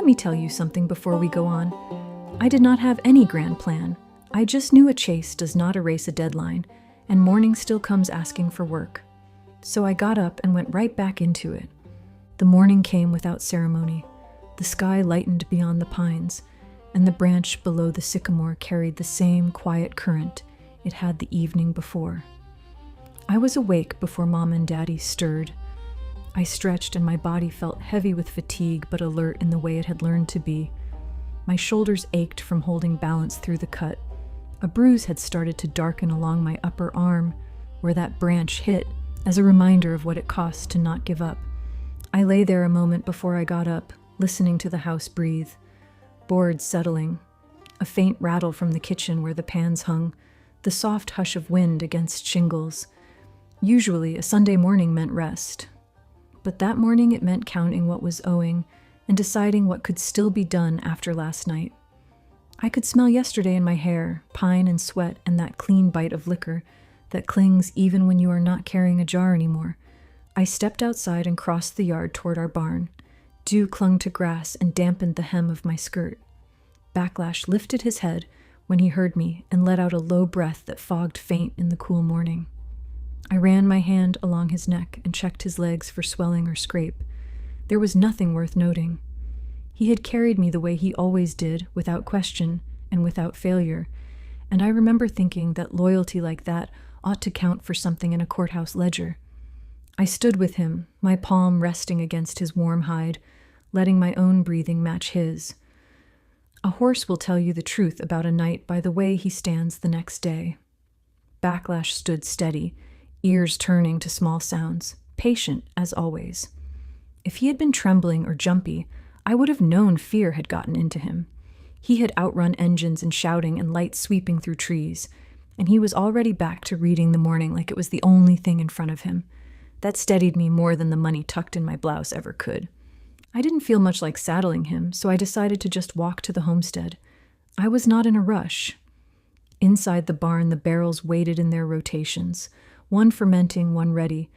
Let me tell you something before we go on. I did not have any grand plan. I just knew a chase does not erase a deadline, and morning still comes asking for work. So I got up and went right back into it. The morning came without ceremony. The sky lightened beyond the pines, and the branch below the sycamore carried the same quiet current it had the evening before. I was awake before Mom and Daddy stirred. I stretched and my body felt heavy with fatigue but alert in the way it had learned to be. My shoulders ached from holding balance through the cut. A bruise had started to darken along my upper arm where that branch hit, as a reminder of what it costs to not give up. I lay there a moment before I got up, listening to the house breathe. Boards settling, a faint rattle from the kitchen where the pans hung, the soft hush of wind against shingles. Usually, a Sunday morning meant rest. But that morning it meant counting what was owing and deciding what could still be done after last night. I could smell yesterday in my hair, pine and sweat, and that clean bite of liquor that clings even when you are not carrying a jar anymore. I stepped outside and crossed the yard toward our barn. Dew clung to grass and dampened the hem of my skirt. Backlash lifted his head when he heard me and let out a low breath that fogged faint in the cool morning. I ran my hand along his neck and checked his legs for swelling or scrape. There was nothing worth noting. He had carried me the way he always did, without question and without failure, and I remember thinking that loyalty like that ought to count for something in a courthouse ledger. I stood with him, my palm resting against his warm hide, letting my own breathing match his. A horse will tell you the truth about a night by the way he stands the next day. Backlash stood steady, ears turning to small sounds, patient as always. If he had been trembling or jumpy, I would have known fear had gotten into him. He had outrun engines and shouting and lights sweeping through trees, and he was already back to reading the morning like it was the only thing in front of him. That steadied me more than the money tucked in my blouse ever could. I didn't feel much like saddling him, so I decided to just walk to the homestead. I was not in a rush. Inside the barn, the barrels waited in their rotations, one fermenting, one ready,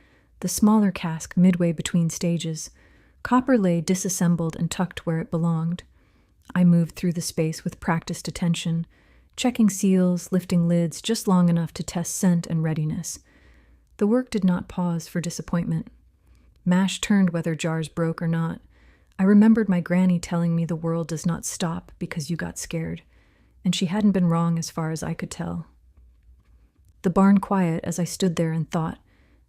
the smaller cask midway between stages. Copper lay disassembled and tucked where it belonged. I moved through the space with practiced attention, checking seals, lifting lids just long enough to test scent and readiness. The work did not pause for disappointment. Mash turned whether jars broke or not. I remembered my granny telling me the world does not stop because you got scared, and she hadn't been wrong as far as I could tell. The barn quiet as I stood there and thought,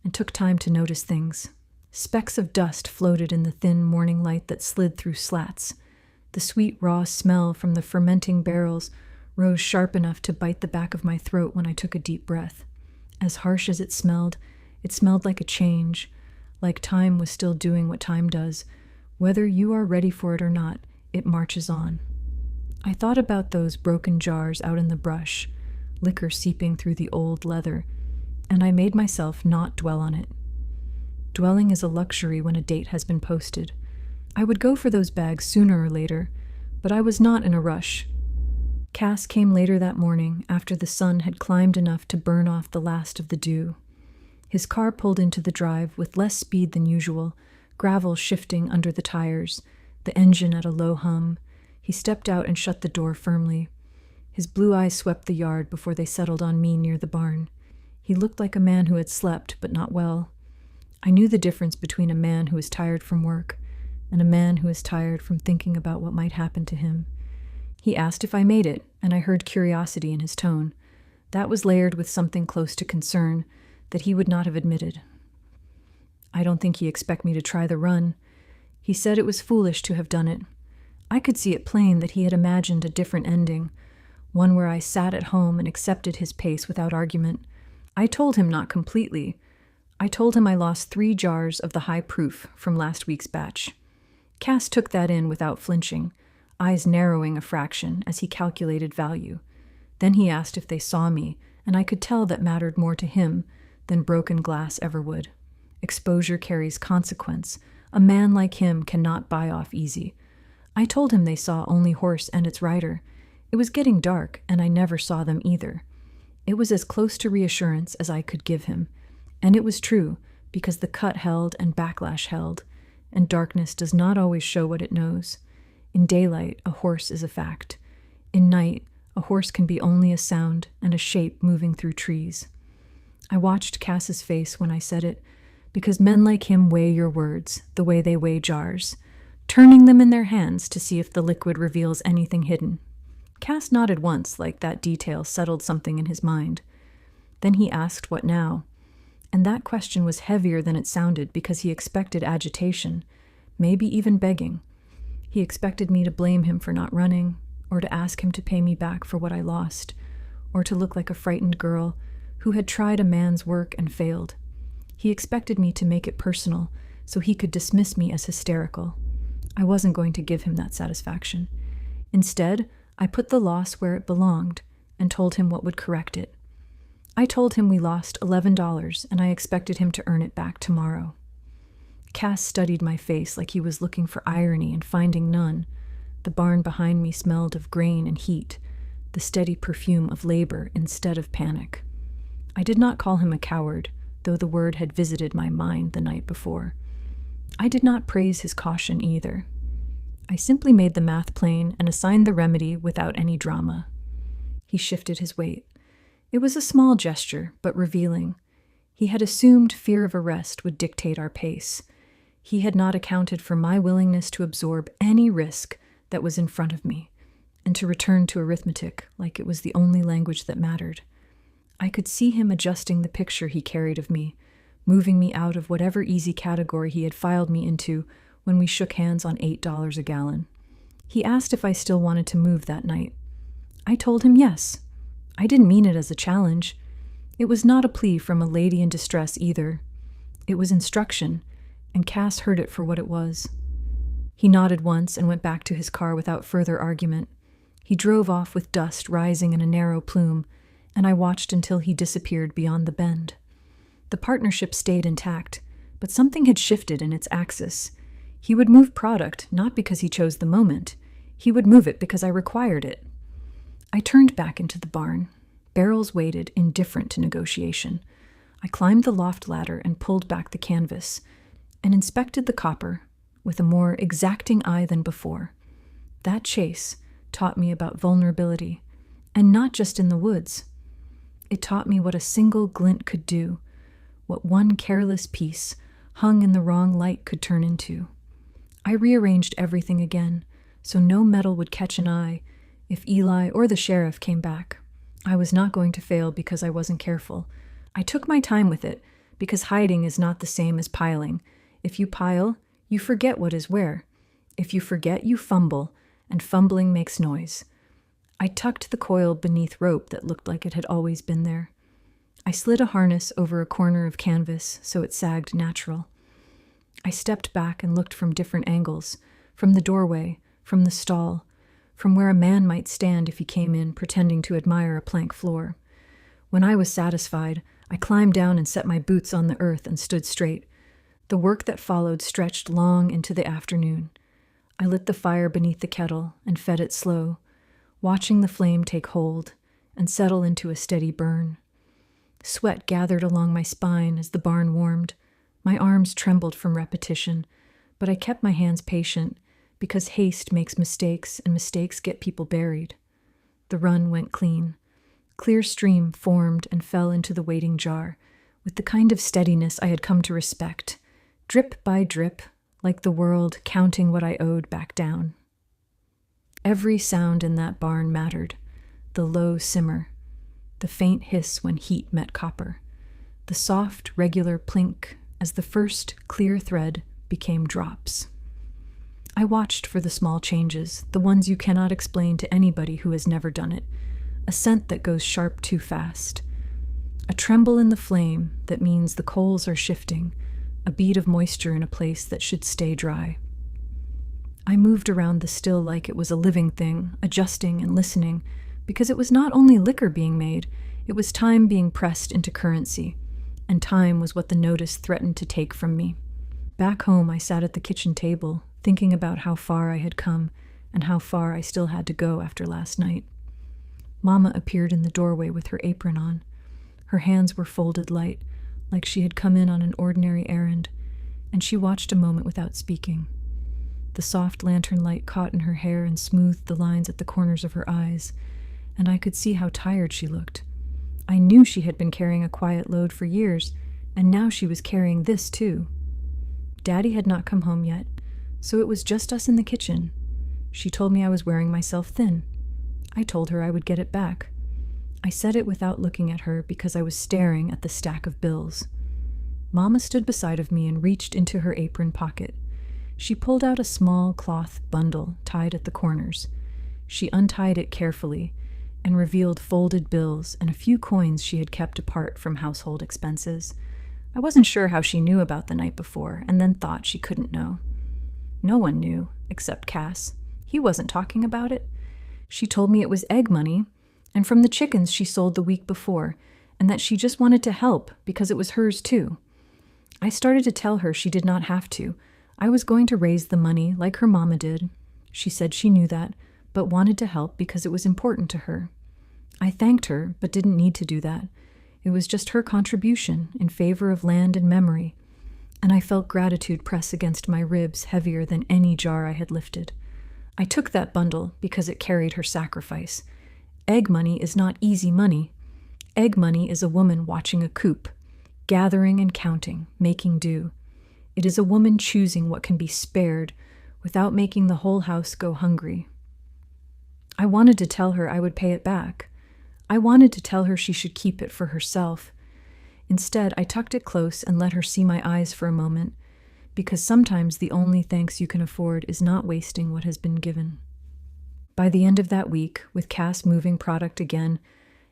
and took time to notice things. Specks of dust floated in the thin morning light that slid through slats. The sweet raw smell from the fermenting barrels rose sharp enough to bite the back of my throat when I took a deep breath. As harsh as it smelled like a change, like time was still doing what time does. Whether you are ready for it or not, it marches on. I thought about those broken jars out in the brush, liquor seeping through the old leather, and I made myself not dwell on it. Dwelling is a luxury when a date has been posted. I would go for those bags sooner or later, but I was not in a rush. Cass came later that morning after the sun had climbed enough to burn off the last of the dew. His car pulled into the drive with less speed than usual, gravel shifting under the tires, the engine at a low hum. He stepped out and shut the door firmly. His blue eyes swept the yard before they settled on me near the barn. He looked like a man who had slept, but not well. I knew the difference between a man who is tired from work and a man who is tired from thinking about what might happen to him. He asked if I made it, and I heard curiosity in his tone. That was layered with something close to concern that he would not have admitted. I don't think he expected me to try the run. He said it was foolish to have done it. I could see it plain that he had imagined a different ending, one where I sat at home and accepted his pace without argument. I told him not completely. I told him I lost 3 jars of the high proof from last week's batch. Cass took that in without flinching, eyes narrowing a fraction as he calculated value. Then he asked if they saw me, and I could tell that mattered more to him than broken glass ever would. Exposure carries consequence. A man like him cannot buy off easy. I told him they saw only horse and its rider. It was getting dark, and I never saw them either. It was as close to reassurance as I could give him, and it was true, because the cut held and backlash held, and darkness does not always show what it knows. In daylight, a horse is a fact. In night, a horse can be only a sound and a shape moving through trees. I watched Cass's face when I said it, because men like him weigh your words the way they weigh jars, turning them in their hands to see if the liquid reveals anything hidden. Cass nodded once, like that detail settled something in his mind. Then he asked, "What now?" And that question was heavier than it sounded because he expected agitation, maybe even begging. He expected me to blame him for not running, or to ask him to pay me back for what I lost, or to look like a frightened girl who had tried a man's work and failed. He expected me to make it personal so he could dismiss me as hysterical. I wasn't going to give him that satisfaction. Instead, I put the loss where it belonged and told him what would correct it. I told him we lost $11 and I expected him to earn it back tomorrow. Cass studied my face like he was looking for irony and finding none. The barn behind me smelled of grain and heat, the steady perfume of labor instead of panic. I did not call him a coward, though the word had visited my mind the night before. I did not praise his caution either. I simply made the math plain and assigned the remedy without any drama. He shifted his weight. It was a small gesture, but revealing. He had assumed fear of arrest would dictate our pace. He had not accounted for my willingness to absorb any risk that was in front of me, and to return to arithmetic like it was the only language that mattered. I could see him adjusting the picture he carried of me, moving me out of whatever easy category he had filed me into when we shook hands on $8 a gallon. He asked if I still wanted to move that night. I told him yes. I didn't mean it as a challenge. It was not a plea from a lady in distress either. It was instruction, and Cass heard it for what it was. He nodded once and went back to his car without further argument. He drove off with dust rising in a narrow plume, and I watched until he disappeared beyond the bend. The partnership stayed intact, but something had shifted in its axis. He would move product not because he chose the moment. He would move it because I required it. I turned back into the barn. Barrels waited, indifferent to negotiation. I climbed the loft ladder and pulled back the canvas, and inspected the copper with a more exacting eye than before. That chase taught me about vulnerability, and not just in the woods. It taught me what a single glint could do, what one careless piece hung in the wrong light could turn into. I rearranged everything again, so no metal would catch an eye if Eli or the sheriff came back. I was not going to fail because I wasn't careful. I took my time with it, because hiding is not the same as piling. If you pile, you forget what is where. If you forget, you fumble, and fumbling makes noise. I tucked the coil beneath rope that looked like it had always been there. I slid a harness over a corner of canvas so it sagged natural. I stepped back and looked from different angles, from the doorway, from the stall, from where a man might stand if he came in pretending to admire a plank floor. When I was satisfied, I climbed down and set my boots on the earth and stood straight. The work that followed stretched long into the afternoon. I lit the fire beneath the kettle and fed it slow, watching the flame take hold and settle into a steady burn. Sweat gathered along my spine as the barn warmed. My arms trembled from repetition, but I kept my hands patient because haste makes mistakes and mistakes get people buried. The run went clean. Clear stream formed and fell into the waiting jar with the kind of steadiness I had come to respect, drip by drip, like the world counting what I owed back down. Every sound in that barn mattered. The low simmer, the faint hiss when heat met copper, the soft, regular plink as the first clear thread became drops. I watched for the small changes, the ones you cannot explain to anybody who has never done it. A scent that goes sharp too fast. A tremble in the flame that means the coals are shifting, a bead of moisture in a place that should stay dry. I moved around the still like it was a living thing, adjusting and listening, because it was not only liquor being made, it was time being pressed into currency, and time was what the notice threatened to take from me. Back home, I sat at the kitchen table, thinking about how far I had come and how far I still had to go after last night. Mama appeared in the doorway with her apron on. Her hands were folded light, like she had come in on an ordinary errand, and she watched a moment without speaking. The soft lantern light caught in her hair and smoothed the lines at the corners of her eyes, and I could see how tired she looked. I knew she had been carrying a quiet load for years, and now she was carrying this too. Daddy had not come home yet, so it was just us in the kitchen. She told me I was wearing myself thin. I told her I would get it back. I said it without looking at her because I was staring at the stack of bills. Mama stood beside of me and reached into her apron pocket. She pulled out a small cloth bundle tied at the corners. She untied it carefully and revealed folded bills and a few coins she had kept apart from household expenses. I wasn't sure how she knew about the night before, and then thought she couldn't know. No one knew, except Cass. He wasn't talking about it. She told me it was egg money, and from the chickens she sold the week before, and that she just wanted to help because it was hers too. I started to tell her she did not have to. I was going to raise the money like her mama did. She said she knew that, but wanted to help because it was important to her. I thanked her, but didn't need to do that. It was just her contribution in favor of land and memory, and I felt gratitude press against my ribs heavier than any jar I had lifted. I took that bundle because it carried her sacrifice. Egg money is not easy money. Egg money is a woman watching a coop, gathering and counting, making do. It is a woman choosing what can be spared without making the whole house go hungry. I wanted to tell her I would pay it back. I wanted to tell her she should keep it for herself. Instead, I tucked it close and let her see my eyes for a moment, because sometimes the only thanks you can afford is not wasting what has been given. By the end of that week, with Cass moving product again,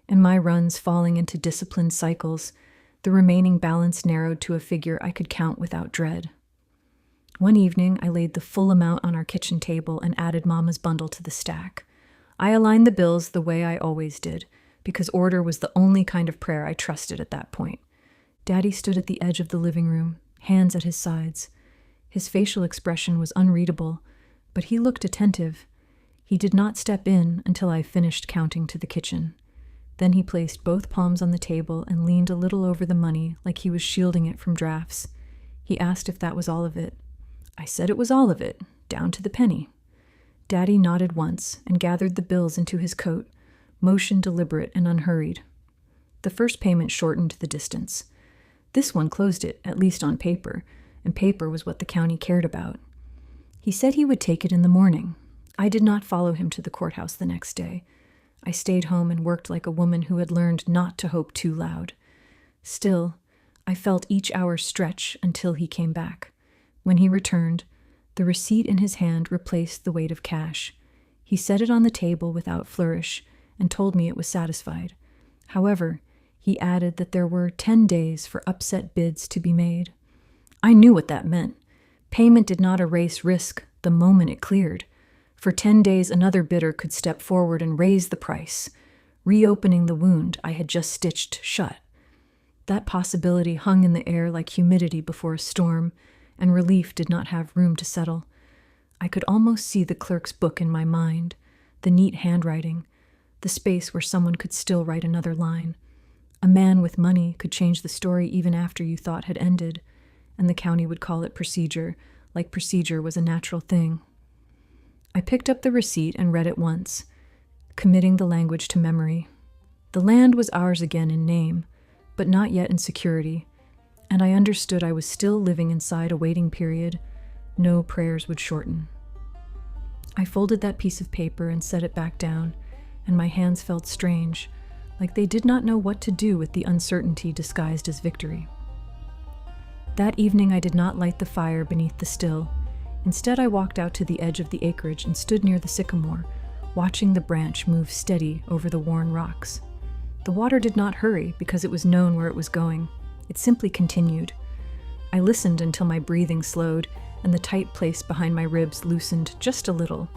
and my runs falling into disciplined cycles, the remaining balance narrowed to a figure I could count without dread. One evening, I laid the full amount on our kitchen table and added Mama's bundle to the stack. I aligned the bills the way I always did, because order was the only kind of prayer I trusted at that point. Daddy stood at the edge of the living room, hands at his sides. His facial expression was unreadable, but he looked attentive. He did not step in until I finished counting to the kitchen. Then he placed both palms on the table and leaned a little over the money like he was shielding it from drafts. He asked if that was all of it. I said it was all of it, down to the penny. Daddy nodded once and gathered the bills into his coat, motion deliberate and unhurried. The first payment shortened the distance. This one closed it, at least on paper, and paper was what the county cared about. He said he would take it in the morning. I did not follow him to the courthouse the next day. I stayed home and worked like a woman who had learned not to hope too loud. Still, I felt each hour stretch until he came back. When he returned, the receipt in his hand replaced the weight of cash. He set it on the table without flourish and told me it was satisfied. However, he added that there were 10 days for upset bids to be made. I knew what that meant. Payment did not erase risk the moment it cleared. For 10 days, another bidder could step forward and raise the price, reopening the wound I had just stitched shut. That possibility hung in the air like humidity before a storm, and relief did not have room to settle. I could almost see the clerk's book in my mind, the neat handwriting, the space where someone could still write another line. A man with money could change the story even after you thought had ended, and the county would call it procedure, like procedure was a natural thing. I picked up the receipt and read it once, committing the language to memory. The land was ours again in name, but not yet in security, and I understood I was still living inside a waiting period no prayers would shorten. I folded that piece of paper and set it back down, and my hands felt strange, like they did not know what to do with the uncertainty disguised as victory. That evening I did not light the fire beneath the still. Instead, I walked out to the edge of the acreage and stood near the sycamore, watching the branch move steady over the worn rocks. The water did not hurry because it was known where it was going. It simply continued. I listened until my breathing slowed and the tight place behind my ribs loosened just a little,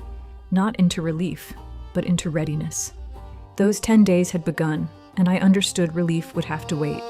not into relief, but into readiness. Those 10 days had begun, and I understood relief would have to wait.